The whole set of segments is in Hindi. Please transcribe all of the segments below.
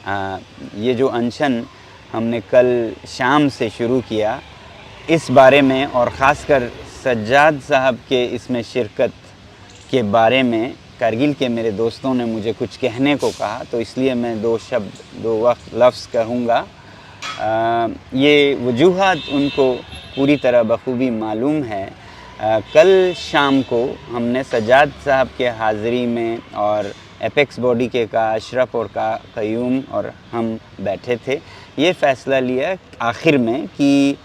ये जो अनशन हमने कल शाम से शुरू किया, इस बारे में और ख़ासकर सज्जाद साहब के इसमें शिरकत के बारे में कारगिल के मेरे दोस्तों ने मुझे कुछ कहने को कहा, तो इसलिए मैं दो लफ्ज़ कहूँगा। ये वजूहात उनको पूरी तरह बखूबी मालूम है। कल शाम को हमने सज्जाद साहब के हाज़िरी में और एपेक्स बॉडी के का अशरफ और का क़य्यूम और हम बैठे थे, ये फ़ैसला लिया आखिर में कि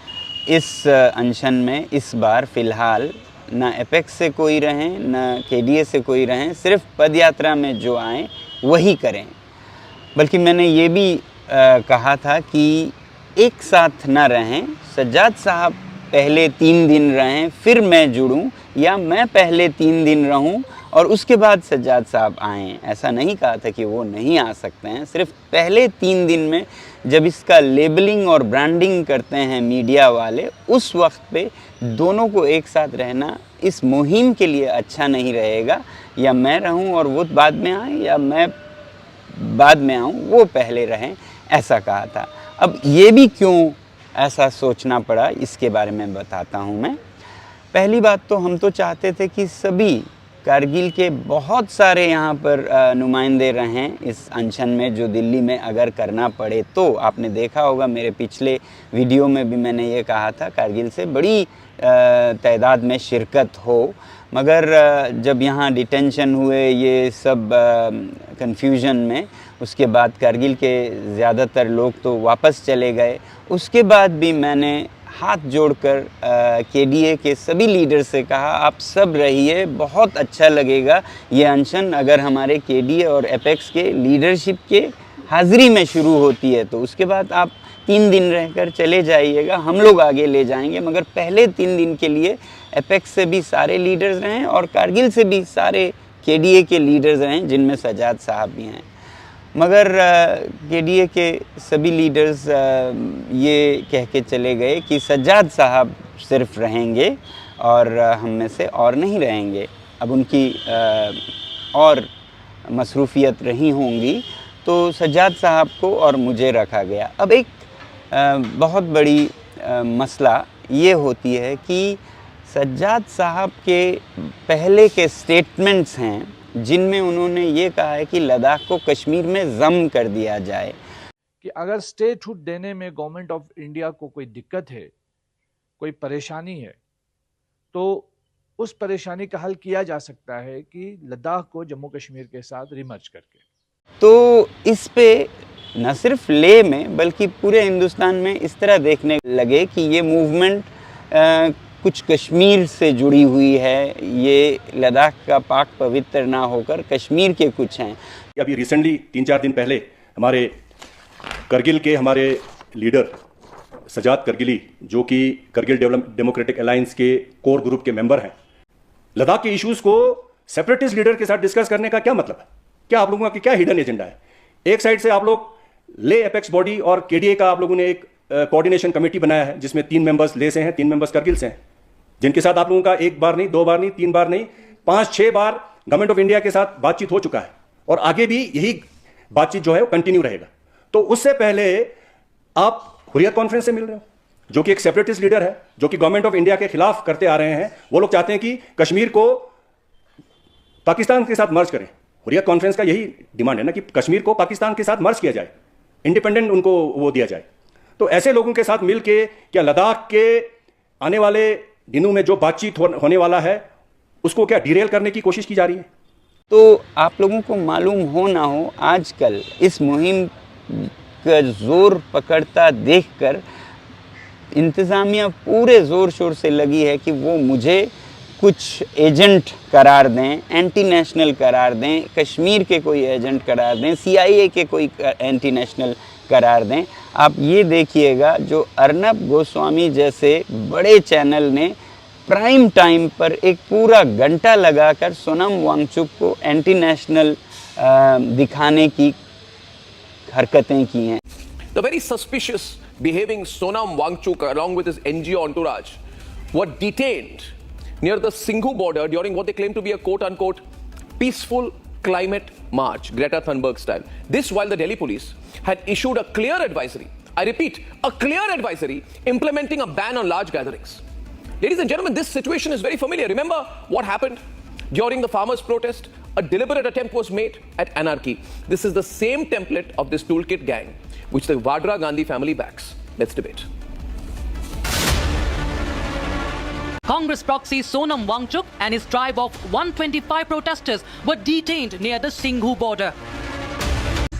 इस अनशन में इस बार फ़िलहाल ना एपेक्स से कोई रहें, ना केडीए से कोई रहें, सिर्फ पदयात्रा में जो आएँ वही करें। बल्कि मैंने ये भी कहा था कि एक साथ ना रहें, सज्जाद साहब पहले 3 दिन रहें फिर मैं जुड़ूं, या मैं पहले 3 दिन रहूं और उसके बाद सज्जाद साहब आएँ। ऐसा नहीं कहा था कि वो नहीं आ सकते हैं, सिर्फ पहले 3 दिन में जब इसका लेबलिंग और ब्रांडिंग करते हैं मीडिया वाले, उस वक्त पे दोनों को एक साथ रहना इस मुहिम के लिए अच्छा नहीं रहेगा। या मैं रहूं और वो बाद में आए, या मैं बाद में आऊं वो पहले रहें, ऐसा कहा था। अब ये भी क्यों ऐसा सोचना पड़ा, इसके बारे में बताता हूं मैं। पहली बात तो हम तो चाहते थे कि सभी कारगिल के बहुत सारे यहाँ पर नुमाइंदे रहें इस अनशन में, जो दिल्ली में अगर करना पड़े तो। आपने देखा होगा मेरे पिछले वीडियो में भी मैंने ये कहा था, कारगिल से बड़ी तादाद में शिरकत हो, मगर जब यहाँ डिटेंशन हुए ये सब कन्फ्यूजन में, उसके बाद कारगिल के ज़्यादातर लोग तो वापस चले गए। उसके बाद भी मैंने हाथ जोड़कर केडीए के सभी लीडर से कहा, आप सब रहिए, बहुत अच्छा लगेगा ये अनशन अगर हमारे केडीए और एपेक्स के लीडरशिप के हाज़िरी में शुरू होती है, तो उसके बाद आप 3 दिन रहकर चले जाइएगा, हम लोग आगे ले जाएंगे। मगर पहले 3 दिन के लिए एपेक्स से भी सारे लीडर्स रहें और कारगिल से भी सारे केडीए के लीडर्स रहें, जिनमें सज्जाद साहब भी हैं। मगर केडीए के सभी लीडर्स ये कह के चले गए कि सज्जाद साहब सिर्फ रहेंगे और हम में से और नहीं रहेंगे। अब उनकी और मसरूफ़ियत रही होंगी, तो सज्जाद साहब को और मुझे रखा गया। अब एक बहुत बड़ी मसला ये होती है कि सज्जाद साहब के पहले के स्टेटमेंट्स हैं जिनमें उन्होंने ये कहा है कि लद्दाख को कश्मीर में ज़म कर दिया जाए, कि अगर स्टेटहुड देने में गवर्नमेंट ऑफ इंडिया को कोई दिक्कत है, कोई परेशानी है, तो उस परेशानी का हल किया जा सकता है कि लद्दाख को जम्मू कश्मीर के साथ रिमर्ज करके। तो इस पे न सिर्फ लेह में बल्कि पूरे हिंदुस्तान में इस तरह देखने लगे कि ये मूवमेंट कुछ कश्मीर से जुड़ी हुई है, ये लद्दाख का पाक पवित्र ना होकर कश्मीर के कुछ हैं। अभी रिसेंटली 3-4 दिन पहले हमारे करगिल के हमारे लीडर सज्जाद करगिली, जो कि करगिल डेमोक्रेटिक अलायंस के कोर ग्रुप के मेंबर हैं, लद्दाख के इश्यूज को सेपरेटिस्ट लीडर के साथ डिस्कस करने का क्या मतलब है? क्या आप लोगों का क्या हिडन एजेंडा है? एक साइड से आप लोग ले एपेक्स बॉडी और केडीए का आप लोगों ने एक कोऑर्डिनेशन कमेटी बनाया है, जिसमें 3 मेंबर्स ले से हैं, 3 मेंबर्स करगिल से हैं, जिनके साथ आप लोगों का 1 बार नहीं, 2 बार नहीं, 3 बार नहीं, 5-6 बार गवर्नमेंट ऑफ इंडिया के साथ बातचीत हो चुका है और आगे भी यही बातचीत जो है वो कंटिन्यू रहेगा। तो उससे पहले आप हुर्रियत कॉन्फ्रेंस से मिल रहे हो, जो कि एक सेपरेटिस्ट लीडर है, जो कि गवर्नमेंट ऑफ इंडिया के खिलाफ करते आ रहे हैं। वो लोग चाहते हैं कि कश्मीर को पाकिस्तान के साथ मर्ज करें। हुर्रियत कॉन्फ्रेंस का यही डिमांड है ना कि कश्मीर को पाकिस्तान के साथ मर्ज किया जाए, इंडिपेंडेंट उनको वो दिया जाए। तो ऐसे लोगों के साथ मिलके क्या लद्दाख के आने वाले दिनों में जो बातचीत होने वाला है उसको क्या डिरेल करने की कोशिश की जा रही है? तो आप लोगों को मालूम हो ना हो, आजकल इस मुहिम का जोर पकड़ता देखकर इंतज़ामिया पूरे ज़ोर शोर से लगी है कि वो मुझे कुछ एजेंट करार दें, एंटी नेशनल करार दें, कश्मीर के कोई एजेंट करार दें, CIA के कोई एंटी नेशनल करार दें। आप ये देखिएगा, जो अर्नब गोस्वामी जैसे बड़े चैनल ने प्राइम टाइम पर एक पूरा घंटा लगाकर सोनम वांगचुक को एंटी नेशनल दिखाने की हरकतें की हैं। The very suspicious behaving Sonam Wangchuk along with his NGO entourage were detained near the Singhu border during what they claim to be a quote-unquote peaceful climate march, Greta Thunberg style. This while the Delhi police had issued a clear advisory, I repeat, a clear advisory implementing a ban on large gatherings. Ladies and gentlemen, this situation is very familiar. Remember what happened during the farmers' protest? A deliberate attempt was made at anarchy. This is the same template of this toolkit gang, which the Vadra Gandhi family backs. Let's debate. Congress proxy Sonam Wangchuk and his tribe of 125 protesters were detained near the Singhu border.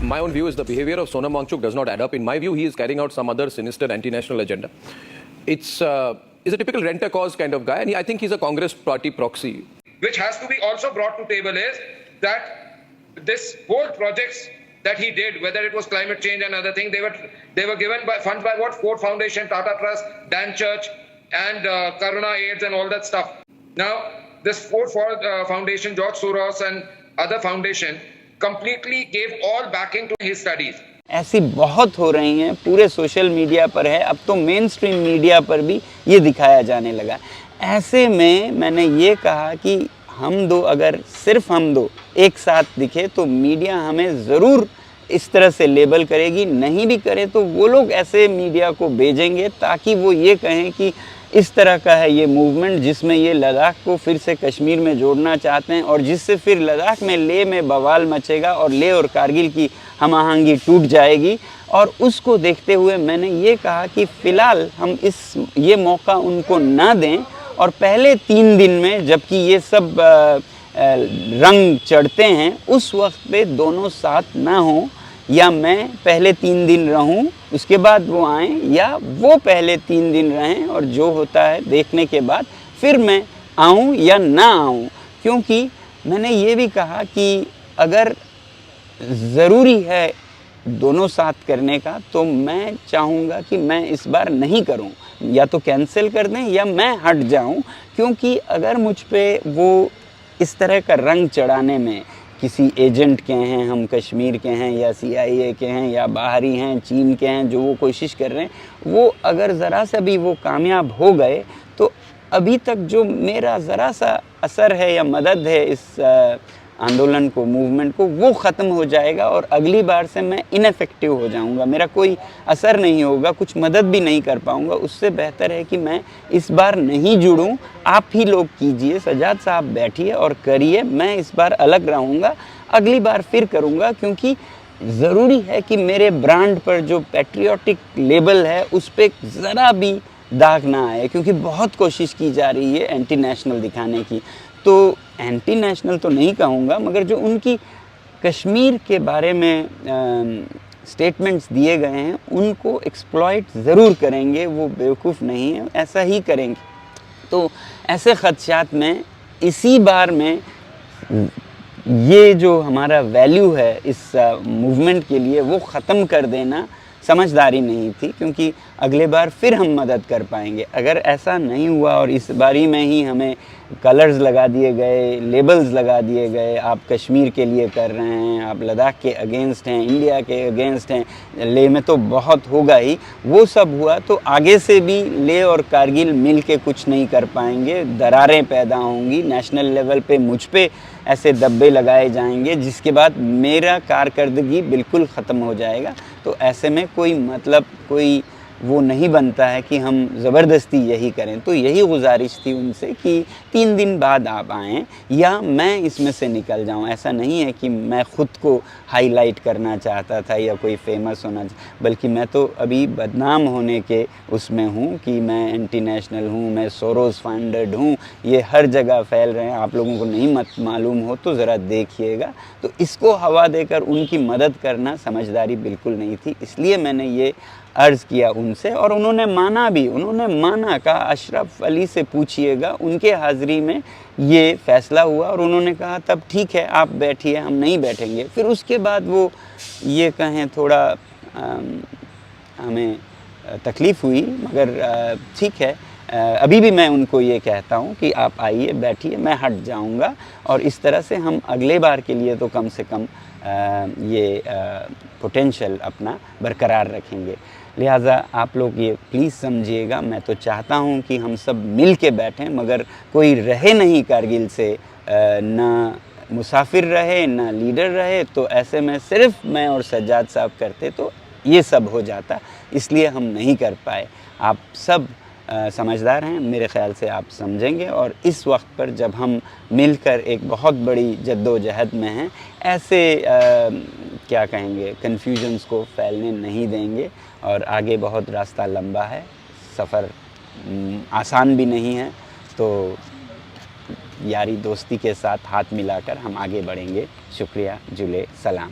My own view is the behavior of Sonam Wangchuk does not add up. In my view, he is carrying out some other sinister anti-national agenda. He's a typical rent-a-cause kind of guy, and I think he's a Congress party proxy. Which has to be also brought to table is that this whole projects that he did, whether it was climate change and other things, they were given by funds by what? Ford Foundation, Tata Trust, Dan Church, and Karuna AIDS and all that stuff. Now, this Ford Foundation, George Soros and other foundation completely gave all backing to his studies. ऐसी बहुत हो रही हैं, पूरे सोशल मीडिया पर है, अब तो मेन स्ट्रीम मीडिया पर भी ये दिखाया जाने लगा। ऐसे में मैंने ये कहा कि हम दो, अगर सिर्फ हम दो एक साथ दिखे तो मीडिया हमें ज़रूर इस तरह से लेबल करेगी, नहीं भी करे तो वो लोग ऐसे मीडिया को भेजेंगे ताकि वो ये कहें कि इस तरह का है ये मूवमेंट जिसमें ये लद्दाख को फिर से कश्मीर में जोड़ना चाहते हैं, और जिससे फिर लद्दाख में लेह में बवाल मचेगा और लेह और कारगिल की हम-आहंगी टूट जाएगी। और उसको देखते हुए मैंने ये कहा कि फ़िलहाल हम ये मौका उनको ना दें, और पहले 3 दिन में जबकि ये सब रंग चढ़ते हैं उस वक्त पे दोनों साथ ना हों, या मैं पहले 3 दिन रहूं उसके बाद वो आएँ, या वो पहले 3 दिन रहें और जो होता है देखने के बाद फिर मैं आऊं या ना आऊं। क्योंकि मैंने ये भी कहा कि अगर ज़रूरी है दोनों साथ करने का तो मैं चाहूँगा कि मैं इस बार नहीं करूँ, या तो कैंसिल कर दें या मैं हट जाऊँ। क्योंकि अगर मुझ पे वो इस तरह का रंग चढ़ाने में किसी एजेंट के हैं, हम कश्मीर के हैं या CIA के हैं या बाहरी हैं, चीन के हैं, जो वो कोशिश कर रहे हैं, वो अगर ज़रा सा भी वो कामयाब हो गए तो अभी तक जो मेरा ज़रा सा असर है या मदद है इस आंदोलन को, मूवमेंट को, वो ख़त्म हो जाएगा और अगली बार से मैं इनफेक्टिव हो जाऊंगा, मेरा कोई असर नहीं होगा, कुछ मदद भी नहीं कर पाऊंगा। उससे बेहतर है कि मैं इस बार नहीं जुड़ूं, आप ही लोग कीजिए, सजाद साहब बैठिए और करिए, मैं इस बार अलग रहूंगा, अगली बार फिर करूंगा। क्योंकि ज़रूरी है कि मेरे ब्रांड पर जो पैट्रियोटिक लेबल है उस पर ज़रा भी दाग ना आए, क्योंकि बहुत कोशिश की जा रही है एंटी नेशनल दिखाने की। तो एंटी नेशनल तो नहीं कहूँगा, मगर जो उनकी कश्मीर के बारे में स्टेटमेंट्स दिए गए हैं उनको एक्सप्लॉइट ज़रूर करेंगे, वो बेवकूफ़ नहीं है, ऐसा ही करेंगे। तो ऐसे ख़दशात में इसी बार में ये जो हमारा वैल्यू है इस मूवमेंट के लिए वो ख़त्म कर देना समझदारी नहीं थी, क्योंकि अगले बार फिर हम मदद कर पाएंगे। अगर ऐसा नहीं हुआ और इस बारी में ही हमें कलर्स लगा दिए गए, लेबल्स लगा दिए गए, आप कश्मीर के लिए कर रहे हैं, आप लद्दाख के अगेंस्ट हैं, इंडिया के अगेंस्ट हैं, लेह में तो बहुत होगा ही, वो सब हुआ तो आगे से भी लेह और कारगिल मिल के कुछ नहीं कर पाएंगे, दरारें पैदा होंगी, नेशनल लेवल पे मुझ पे ऐसे दब्बे लगाए जाएंगे जिसके बाद मेरा कारकर्दगी बिल्कुल ख़त्म हो जाएगा। तो ऐसे में कोई मतलब, कोई वो नहीं बनता है कि हम ज़बरदस्ती यही करें। तो यही गुजारिश थी उनसे कि 3 दिन बाद आप आएँ या मैं इसमें से निकल जाऊँ। ऐसा नहीं है कि मैं ख़ुद को हाईलाइट करना चाहता था या कोई फेमस होना, बल्कि मैं तो अभी बदनाम होने के उसमें हूँ कि मैं एंटी नेशनल हूँ, मैं सोरोस फंडेड हूँ, ये हर जगह फैल रहे हैं। आप लोगों को नहीं मालूम हो तो ज़रा देखिएगा। तो इसको हवा देकर उनकी मदद करना समझदारी बिल्कुल नहीं थी, इसलिए मैंने ये अर्ज़ किया उनसे और उन्होंने माना भी। उन्होंने माना, कहा अशरफ अली से पूछिएगा, उनके हाज़िरी में ये फ़ैसला हुआ और उन्होंने कहा तब ठीक है आप बैठिए, हम नहीं बैठेंगे। फिर उसके बाद वो ये कहें थोड़ा हमें तकलीफ़ हुई, मगर ठीक है। अभी भी मैं उनको ये कहता हूँ कि आप आइए, बैठिए, मैं हट जाऊँगा और इस तरह से हम अगले बार के लिए तो कम से कम ये पोटेंशियल अपना बरकरार रखेंगे। लिहाजा आप लोग ये प्लीज़ समझिएगा, मैं तो चाहता हूँ कि हम सब मिल के बैठें, मगर कोई रहे नहीं कारगिल से ना मुसाफिर रहे ना लीडर रहे, तो ऐसे में सिर्फ मैं और सज्जाद साहब करते तो ये सब हो जाता, इसलिए हम नहीं कर पाए। आप सब समझदार हैं, मेरे ख़्याल से आप समझेंगे, और इस वक्त पर जब हम मिलकर एक बहुत बड़ी जद्दोजहद में हैं, ऐसे क्या कहेंगे कन्फ्यूजन्स को फैलने नहीं देंगे, और आगे बहुत रास्ता लंबा है, सफ़र आसान भी नहीं है, तो यारी दोस्ती के साथ हाथ मिलाकर हम आगे बढ़ेंगे। शुक्रिया, जुले सलाम।